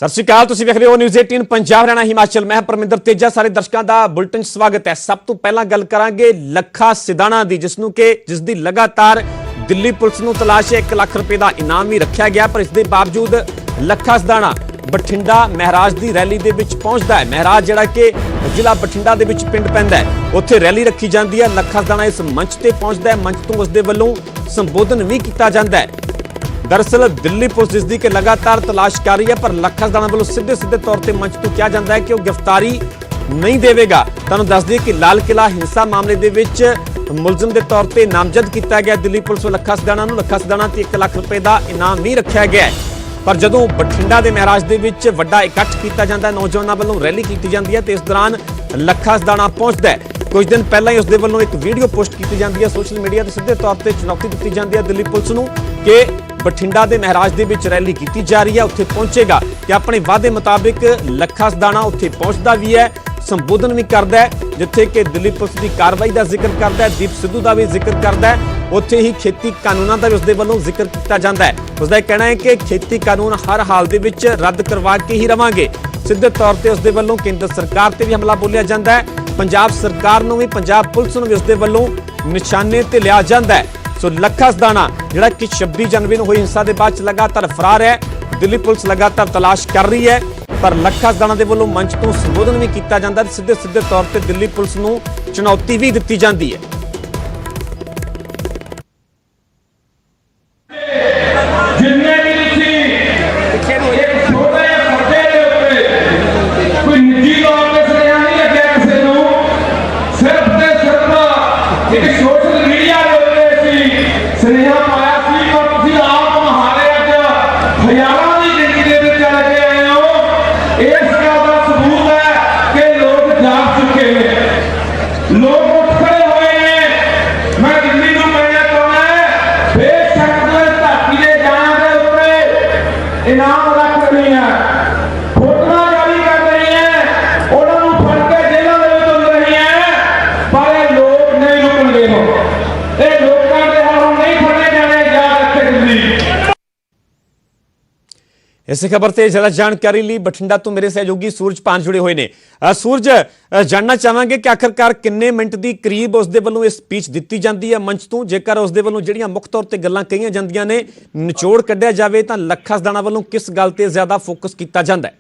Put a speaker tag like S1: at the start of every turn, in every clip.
S1: सत श्री अकाल, तुसीं वेख रहे हो न्यूज़ 18 पंजाब हरियाणा हिमाचल। मैं परमिंदर तेजा, सारे दर्शकों का बुलेटिन स्वागत है। सब तो पहला गल करांगे लखा सिधाना दी, जिसकी लगातार दिल्ली पुलिस नूं तलाश है। 1 लाख रुपए का इनाम भी रखा गया, पर इसके बावजूद लखा सिधाना बठिंडा महराज की रैली दे विच पहुंचता है। महराज जिहड़ा कि जिला बठिंडा दे विच पिंड पैंदा है, उत्थे रैली रखी जाती है। लखा सिधाना इस मंच ते पहुंचता है, मंच तो उसके वल्लों संबोधन भी किया जाता है। दरअसल दिल्ली पुलिस जिसकी कि लगातार तलाश कर रही है, पर लखा सिधाना वालों सीधे तौर पर मंच तो कहा जाता है कि वह गिरफ्तारी नहीं देगा। तुहानूं दस दिए कि लाल किला हिंसा मामले दे विच मुलजम के तौर पर नामजद किया गया दिल्ली पुलिस वालों लखा सिधाना नूं। लखा सिधाना ते 1 लाख रुपए का इनाम भी रखा गया है, पर जदों बठिंडा के महराज दे विच वड्डा इकट्ठ किया जाता है, नौजवानों वालों रैली की जाती है, तो इस दौरान लखा सिधाना पहुंचता है। कुछ दिन पहला ही उसके वालों एक वीडियो पोस्ट की जाती है सोशल मीडिया पर, सीधे तौर पर चुनौती दी जाती है दिल्ली पुलिस नूं कि बठिंडा के महराज दे विच रैली की जा रही है, उत्थे पहुंचेगा कि अपने वादे मुताबिक लखा सिधाना उत्थे पहुंचता भी है, संबोधन भी करता है, जिथे कि दिल्ली पुलिस की कार्रवाई का जिक्र करता है, दीप सिद्धू का भी जिक्र करता है। उत्थे ही खेती कानूनों का भी उसके वालों जिक्र किया जाता है। उसका कहना है कि खेती कानून हर हाल दे विच रद्द करवा के ही रवांगे। सीधे तौर पर उसके वालों केंद्र सरकार से भी हमला बोलिया जाता है, पंजाब सरकार नूं भी, पंजाब पुलिस नूं भी उसके वालों निशाने ते लिया जाता है। सो लखा सिधाना जिहड़ा कि 26 जनवरी को हुई हिंसा के बाद लगातार फरार है, दिल्ली पुलिस लगातार तलाश कर रही है, पर लखा सिधाना के वालों मंच तो संबोधन भी किया जाता है, सीधे तौर पर दिल्ली पुलिस नूं चुनौती भी दी जाती है।
S2: इनाम रख रही है, फोटो जारी कर रही है, उन्होंने फड़ के जेलों में तुल रही है, पर लोग नहीं रुकणगे। ये लोगों के हालों नहीं फड़े जाने, याद रखे दिल्ली।
S1: इस खबर से ज्यादा जानकारी लिए बठिंडा तो मेरे सहयोगी सूरज पान जुड़े हुए हैं। सूरज, जानना चाहांगे कि आखिरकार किन्ने मिनट की करीब उसके वालों यह स्पीच दी जाती है मंच तो, जेकर उसके वालों जिहड़ियां मुख तौर पर गल्लां कहीआं जांदियां ने निचोड़ कढ़िया जाए तो लखा सिधाना वालों किस गल ते ज्यादा फोकस किया जाता है?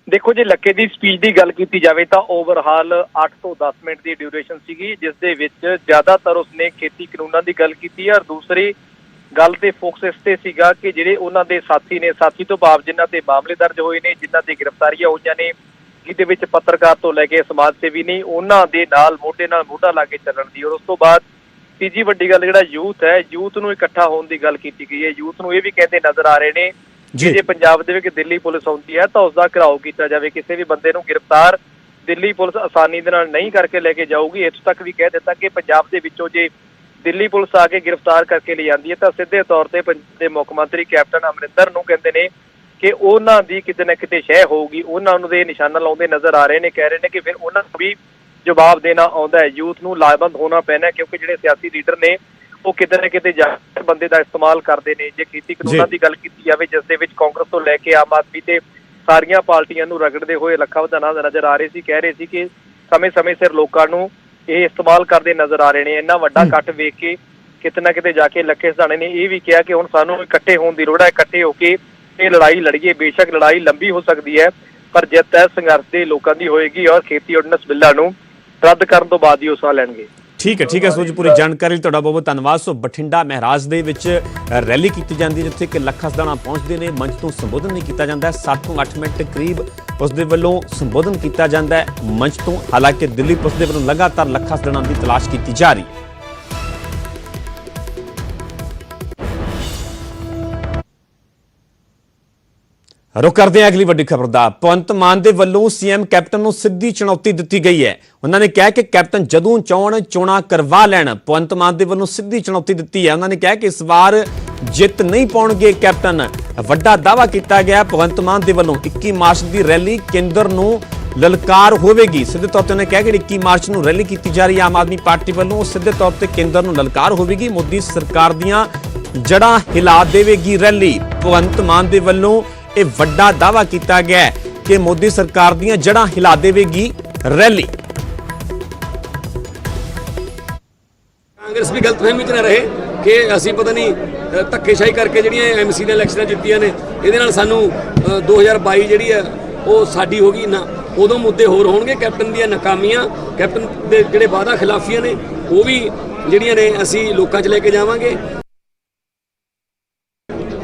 S3: देखो जी, लखे की स्पीच की गल की जाए तो ओवरहाल 8 तो 10 मिनट की ड्यूरेशन सी, जिस दे विच ज्यादातर उसने खेती कानूनों की गल की और दूसरी गल ते फोकस इस ते सीगा कि जिहड़े उन्हां दे साथी ने, साथी तो भाव जिन्हां ते मामले दर्ज होए ने, जिन्हां ते गिरफ्तारियां होईयां ने, जिहदे विच पत्रकार तो लैके समाज सेवी नहीं, उन्हां दे नाल मोढा ला के चलण दी। और उस तो बाद तीजी वड्डी गल जिहड़ा यूथ है, यूथ नूं इकट्ठा होण दी गल कीती गई है। यूथ नूं इह भी कहते नज़र आ रहे ने कि जे पंजाब दे विच दिल्ली पुलिस आउंदी है तो उसका घिराओ किया जाए, किसी भी बंदे नूं गिरफ्तार दिल्ली पुलिस आसानी दे नाल नहीं करके लैके जाऊगी। इत्थों तक भी कह दिता कि पंजाब दे विचों जे दिल्ली पुलिस आके गिरफ्तार करके ले जाती है तो सीधे तौर पर पंजाब के मुख मंत्री कैप्टन अमरिंदर नूं कहते हैं कि उन्हां दी किते ना किते शह होगी, उन्हां दे निशाना लाउंदे नज़र आ रहे हैं। कह रहे हैं कि फिर उन्हां नूं भी जवाब देना आउंदा है, यूथ नूं लाजबंद होना पैना, क्योंकि जिहड़े सियासी लीडर ने वो किते ना किते जाकर बंदे का इस्तेमाल करते हैं। जे खेती कानूनों की गल की जाए, जिस दे विच कांग्रेस तो लैके आम आदमी ते सारियां पार्टियां नूं रगड़दे होए लखा सिधाना नज़र आ रहे सी, कह रहे सी कि समय सिर लोकां नूं ये इस्तेमाल करते नज़र आ रहे हैं। इन्ना वड्डा कट वेख के किते ना किते जाके लखे सिधाने ने यह भी कहा कि हुण सानूं इकट्ठे होण दी लोड़ है, इकट्ठे होके ये लड़ाई लड़ीए। बेशक लड़ाई लंबी हो सकती है, पर जित है संघर्ष के लोगों की होएगी और खेती ऑर्डीनेंस बिल्लां नूं रद्द करन तो बाद ही उस लैणगे।
S1: ठीक है सूरज, पूरी जानकारी तुहाडा बहुत धन्नवाद। सो बठिंडा महराज दे विच रैली की जाती है, जिथे कि लखा सिधाना पहुंचते हैं, मंच तो संबोधन नहीं किया जाता है। 7 तो 8 मिनट करीब उसके वालों संबोधन किया जाता है मंच तो। हालांकि दिल्ली पुलिस के वालों लगातार लखा सिधाना की तलाश की जा रही। रुख करते हैं अगली वड्डी खबर का। भगवंत मान के वलों सीएम कैप्टन को सीधी चुनौती दी गई है। उन्होंने कहा कि कैप्टन जदों चाहण चोणां करवा लैण। भगवंत मान के वलों सीधी चुनौती दी है। उन्होंने कहा कि इस बार जित नहीं पाउणगे कैप्टन, वड्डा दावा किया गया भगवंत मान के वलों। 21 मार्च की रैली केंद्र नूं ललकार होगी। सीधे तौर पर उन्होंने कहा कि 21 मार्च को रैली की जा रही है आम आदमी पार्टी वालों, सीधे तौर पर केंद्र नूं ललकार होगी। मोदी सरकार दीआं जड़ां हिला देवेगी रैली। भगवंत मान के वलों ਇਹ ਵੱਡਾ ਦਾਅਵਾ ਕੀਤਾ ਗਿਆ ਹੈ ਕਿ ਮੋਦੀ ਸਰਕਾਰ ਦੀਆਂ ਜੜ੍ਹਾਂ ਹਿਲਾ ਦੇਵੇਗੀ ਰੈਲੀ।
S4: ਕਾਂਗਰਸ ਵੀ ਗਲਤਫਹਿਮੀ 'ਚ ਨਾ ਰਹੇ ਕਿ ਅਸੀਂ ਪਤਾ ਨਹੀਂ ਧੱਕੇਸ਼ਾਹੀ ਕਰਕੇ ਜਿਹੜੀਆਂ ਐਮਸੀ ਦੀਆਂ ਇਲੈਕਸ਼ਨਾਂ ਜਿੱਤੀਆਂ ਨੇ ਇਹਦੇ ਨਾਲ ਸਾਨੂੰ 2022 ਜਿਹੜੀ ਹੈ ਉਹ ਸਾਡੀ ਹੋ ਗਈ ਨਾ। ਉਦੋਂ ਮੁੱਦੇ ਹੋਰ ਹੋਣਗੇ, ਕੈਪਟਨ ਦੀਆਂ ਨਾਕਾਮੀਆਂ, ਕੈਪਟਨ ਦੇ ਜਿਹੜੇ ਵਾਅਦਾ ਖਿਲਾਫੀਆਂ ਨੇ ਉਹ ਵੀ ਜਿਹੜੀਆਂ ਨੇ ਅਸੀਂ ਲੋਕਾਂ 'ਚ ਲੈ ਕੇ ਜਾਵਾਂਗੇ।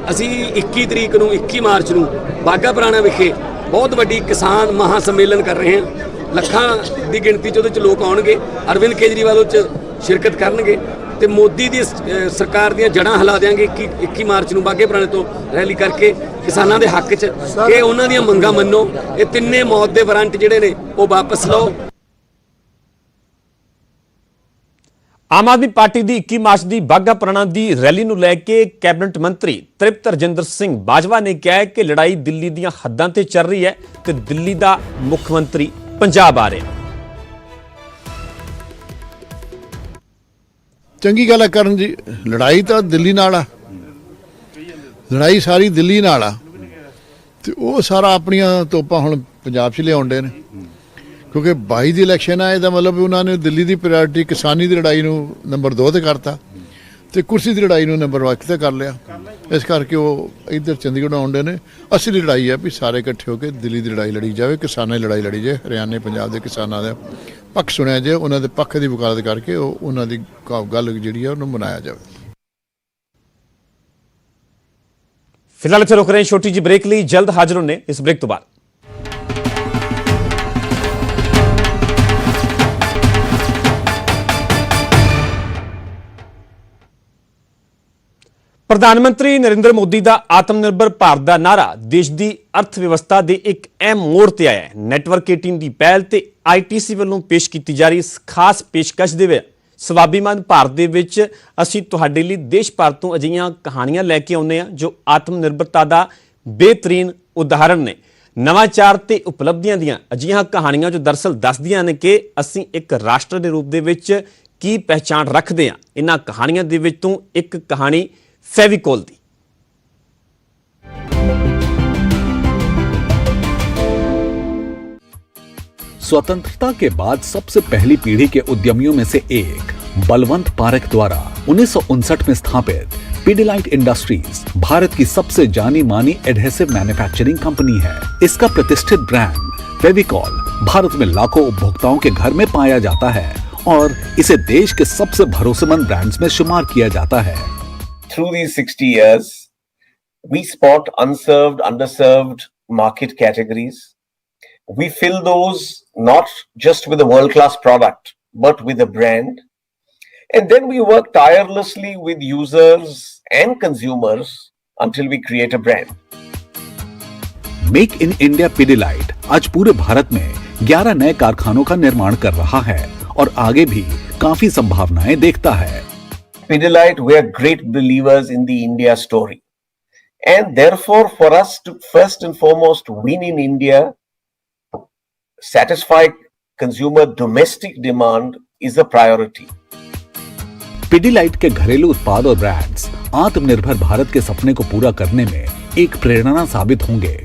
S4: ਅਸੀਂ 21 ਤਰੀਕ ਨੂੰ 21 ਮਾਰਚ ਨੂੰ ਬਾਘਾ ਪੁਰਾਣਾ ਵਿਖੇ ਬਹੁਤ ਵੱਡੀ ਕਿਸਾਨ ਮਹਾ ਸੰਮੇਲਨ ਕਰ ਰਹੇ ਹਾਂ। ਲੱਖਾਂ ਦੀ ਗਿਣਤੀ 'ਚ ਉਹਦੇ 'ਚ ਲੋਕ ਆਉਣਗੇ। ਅਰਵਿੰਦ ਕੇਜਰੀਵਾਲ ਉਹ 'ਚ ਸ਼ਿਰਕਤ ਕਰਨਗੇ ਤੇ ਮੋਦੀ ਦੀ ਸਰਕਾਰ ਦੀਆਂ ਜੜ੍ਹਾਂ ਹਿਲਾ ਦੇਵਾਂਗੇ। 21 ਮਾਰਚ ਨੂੰ ਬਾਘੇ ਪੁਰਾਣੇ ਤੋਂ ਰੈਲੀ ਕਰਕੇ ਕਿਸਾਨਾਂ ਦੇ ਹੱਕ 'ਚ ਕਿ ਉਹਨਾਂ ਦੀਆਂ ਮੰਗਾਂ ਮੰਨੋ। ਇਹ ਤਿੰਨੇ ਮੌਤ ਦੇ ਵਾਰੰਟ ਜਿਹੜੇ ਨੇ ਉਹ ਵਾਪਸ ਲਓ।
S1: ਆਮ ਆਦਮੀ ਪਾਰਟੀ ਦੀ 21 ਮਾਰਚ ਦੀ ਬਾਘਾ ਪੁਰਾਣਾ ਦੀ ਰੈਲੀ ਨੂੰ ਲੈ ਕੇ ਕੈਬਨਿਟ ਮੰਤਰੀ ਤ੍ਰਿਪਤ ਰਜਿੰਦਰ ਸਿੰਘ ਬਾਜਵਾ ਨੇ ਕਿਹਾ ਹੈ ਕਿ ਲੜਾਈ ਦਿੱਲੀ ਦੀਆਂ ਹੱਦਾਂ ਤੇ ਚੱਲ ਰਹੀ ਹੈ ਤੇ ਦਿੱਲੀ ਦਾ ਮੁੱਖ ਮੰਤਰੀ ਪੰਜਾਬ ਆ ਰਿਹਾ।
S5: ਚੰਗੀ ਗੱਲ ਹੈ ਕਰਨ ਜੀ, ਲੜਾਈ ਤਾਂ ਦਿੱਲੀ ਨਾਲ ਆ, ਲੜਾਈ ਸਾਰੀ ਦਿੱਲੀ ਨਾਲ ਆ ਤੇ ਉਹ ਸਾਰਾ ਆਪਣੀਆਂ ਤੋਪਾਂ ਹੁਣ ਪੰਜਾਬ 'ਚ ਲਿਆਉਂਦੇ ਨੇ ਕਿਉਂਕਿ 22 ਦੀ ਇਲੈਕਸ਼ਨ ਆ। ਇਹਦਾ ਮਤਲਬ ਉਹਨਾਂ ਨੇ ਦਿੱਲੀ ਦੀ ਪ੍ਰਾਇੋਰਟੀ ਕਿਸਾਨੀ ਦੀ ਲੜਾਈ ਨੂੰ ਨੰਬਰ 2 ਤੇ ਕਰਤਾ ਤੇ ਕੁਰਸੀ ਦੀ ਲੜਾਈ ਨੂੰ ਨੰਬਰ 1 ਤੇ ਕਰ ਲਿਆ। ਇਸ ਕਰਕੇ ਉਹ ਇੱਧਰ ਚੰਡੀਗੜ੍ਹ ਆਉਂਦੇ ਨੇ। ਅਸਲੀ ਲੜਾਈ ਹੈ ਵੀ ਸਾਰੇ ਇਕੱਠੇ ਹੋ ਕੇ ਦਿੱਲੀ ਦੀ ਲੜਾਈ ਲੜੀ ਜਾਵੇ, ਕਿਸਾਨਾਂ ਦੀ ਲੜਾਈ ਲੜੀ ਜਾਏ, ਹਰਿਆਣੇ ਪੰਜਾਬ ਦੇ ਕਿਸਾਨਾਂ ਦਾ ਪੱਖ ਸੁਣਿਆ ਜਾਏ, ਉਹਨਾਂ ਦੇ ਪੱਖ ਦੀ ਵਕਾਲਤ ਕਰਕੇ ਉਹਨਾਂ ਦੀ ਗੱਲ ਜਿਹੜੀ ਹੈ ਉਹਨੂੰ ਮਨਾਇਆ ਜਾਵੇ।
S1: ਫਿਲਹਾਲ ਇੱਥੇ ਰੁਕ ਰਹੇ ਹਾਂ ਛੋਟੀ ਜਿਹੀ ਬ੍ਰੇਕ ਲਈ, ਜਲਦ ਹਾਜ਼ਰ ਹੋਣੇ ਇਸ ਬ੍ਰੇਕ ਤੋਂ ਬਾਅਦ। ਪ੍ਰਧਾਨ ਮੰਤਰੀ ਨਰਿੰਦਰ ਮੋਦੀ ਦਾ ਆਤਮ ਨਿਰਭਰ ਭਾਰਤ ਦਾ ਨਾਰਾ ਦੇਸ਼ ਦੀ ਅਰਥ ਵਿਵਸਥਾ ਦੇ ਇੱਕ ਅਹਿਮ ਮੋੜ ਤੇ ਆਇਆ ਹੈ। ਨੈਟਵਰਕ 18 ਦੀ ਪਹਿਲ ਤੇ ITC ਵੱਲੋਂ ਪੇਸ਼ ਕੀਤੀ ਜਾ ਰਹੀ ਇਸ ਖਾਸ ਪੇਸ਼ਕਸ਼ ਦੇ ਵਿੱਚ ਸਵਾਭੀਮਾਨ ਭਾਰਤ ਦੇ ਵਿੱਚ ਅਸੀਂ ਤੁਹਾਡੇ ਲਈ ਦੇਸ਼ ਭਰ ਤੋਂ ਅਜਿਹੀਆਂ ਕਹਾਣੀਆਂ ਲੈ ਕੇ ਆਉਂਦੇ ਹਾਂ ਜੋ ਆਤਮ ਨਿਰਭਰਤਾ ਦਾ ਬਿਹਤਰੀਨ ਉਦਾਹਰਣ ਨੇ। ਨਵਾਚਾਰ ਤੇ ਉਪਲਬਧੀਆਂ ਦੀਆਂ ਅਜਿਹੀਆਂ ਕਹਾਣੀਆਂ ਜੋ ਦਰਅਸਲ ਦੱਸਦੀਆਂ ਨੇ ਕਿ ਅਸੀਂ ਇੱਕ ਰਾਸ਼ਟਰ ਦੇ ਰੂਪ ਦੇ ਵਿੱਚ ਕੀ ਪਹਿਚਾਣ ਰੱਖਦੇ ਹਾਂ। ਇਹਨਾਂ ਕਹਾਣੀਆਂ ਦੇ ਵਿੱਚ ਤੋਂ ਇੱਕ ਕਹਾਣੀ फेविकोल दी।
S6: स्वतंत्रता के बाद सबसे पहली पीढ़ी के उद्यमियों में से एक बलवंत पारेख द्वारा 1959 में स्थापित पिडिलाइट इंडस्ट्रीज भारत की सबसे जानी मानी एडहेसिव मैन्युफैक्चरिंग कंपनी है। इसका प्रतिष्ठित ब्रांड फेविकॉल भारत में लाखों उपभोक्ताओं के घर में पाया जाता है और इसे देश के सबसे भरोसेमंद ब्रांड्स में शुमार किया जाता है।
S7: Through these 60 years, we spot unserved, underserved market categories. We fill those not just with a world-class product, but with a brand. And then we work tirelessly with users and consumers until we create a brand.
S6: Make in India Pidilite आज पूरे भारत में 11 नए कारखानों का निर्माण कर रहा है और आगे भी काफी संभावनाएं देखता है।
S7: Pidilite, we are great believers in the India story. And therefore, for us to first and foremost win in India, satisfy consumer domestic demand is a priority.
S6: Pidilite के घरेलू उत्पाद और ब्रांड्स आत्मनिर्भर भारत के सपने को पूरा करने में एक प्रेरणा साबित होंगे।